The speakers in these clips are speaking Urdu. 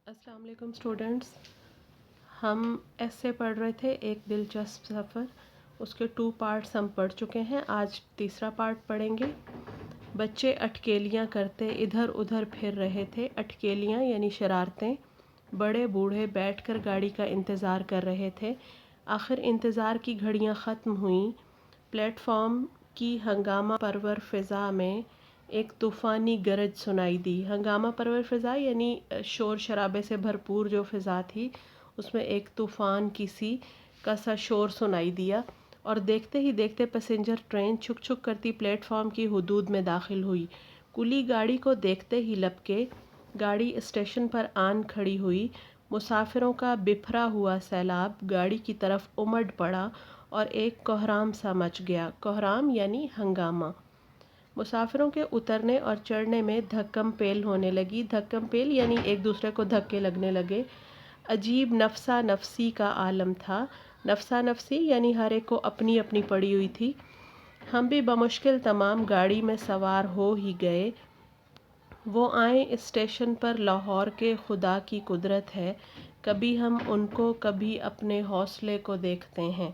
السلام علیکم اسٹوڈنٹس، ہم ایسے پڑھ رہے تھے ایک دلچسپ سفر. اس کے 2 پارٹس ہم پڑھ چکے ہیں. آج تیسرا پارٹ پڑھیں گے. بچے اٹکیلیاں کرتے ادھر ادھر پھر رہے تھے. اٹکیلیاں یعنی شرارتیں. بڑے بوڑھے بیٹھ کر گاڑی کا انتظار کر رہے تھے. آخر انتظار کی گھڑیاں ختم ہوئیں. پلیٹ فارم کی ہنگامہ پرور فضا میں ایک طوفانی گرج سنائی دی. ہنگامہ پرور فضا یعنی شور شرابے سے بھرپور جو فضا تھی، اس میں ایک طوفان کا سا شور سنائی دیا، اور دیکھتے ہی دیکھتے پیسنجر ٹرین چھک چھک کرتی پلیٹ فارم کی حدود میں داخل ہوئی. کلی گاڑی کو دیکھتے ہی لپکے. گاڑی اسٹیشن پر آن کھڑی ہوئی. مسافروں کا بپھرا ہوا سیلاب گاڑی کی طرف امڈ پڑا اور ایک کوہرام سا مچ گیا. کوہرام یعنی ہنگامہ. مسافروں کے اترنے اور چڑھنے میں دھکم پیل ہونے لگی. دھکم پیل یعنی ایک دوسرے کو دھکے لگنے لگے. عجیب نفسا نفسی کا عالم تھا. نفسا نفسی یعنی ہر ایک کو اپنی اپنی پڑی ہوئی تھی. ہم بھی بمشکل تمام گاڑی میں سوار ہو ہی گئے. وہ آئیں اسٹیشن پر لاہور کے خدا کی قدرت ہے. کبھی ہم ان کو کبھی اپنے حوصلے کو دیکھتے ہیں.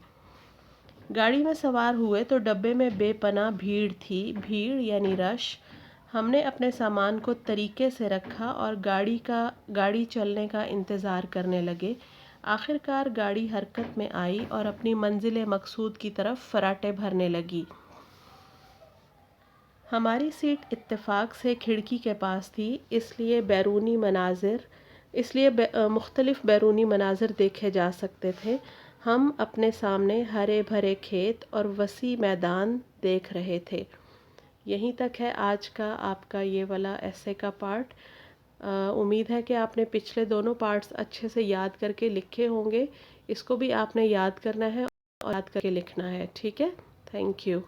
گاڑی میں سوار ہوئے تو ڈبے میں بے پناہ بھیڑ تھی. بھیڑ یعنی رش. ہم نے اپنے سامان کو طریقے سے رکھا اور گاڑی چلنے کا انتظار کرنے لگے. آخر کار گاڑی حرکت میں آئی اور اپنی منزل مقصود کی طرف فراٹے بھرنے لگی. ہماری سیٹ اتفاق سے کھڑکی کے پاس تھی، اس لیے مختلف بیرونی مناظر دیکھے جا سکتے تھے. ہم اپنے سامنے ہرے بھرے کھیت اور وسیع میدان دیکھ رہے تھے. یہیں تک ہے آج کا آپ کا یہ والا ایسے کا پارٹ. امید ہے کہ آپ نے پچھلے دونوں پارٹس اچھے سے یاد کر کے لکھے ہوں گے. اس کو بھی آپ نے یاد کرنا ہے اور یاد کر کے لکھنا ہے. ٹھیک ہے؟ Thank you.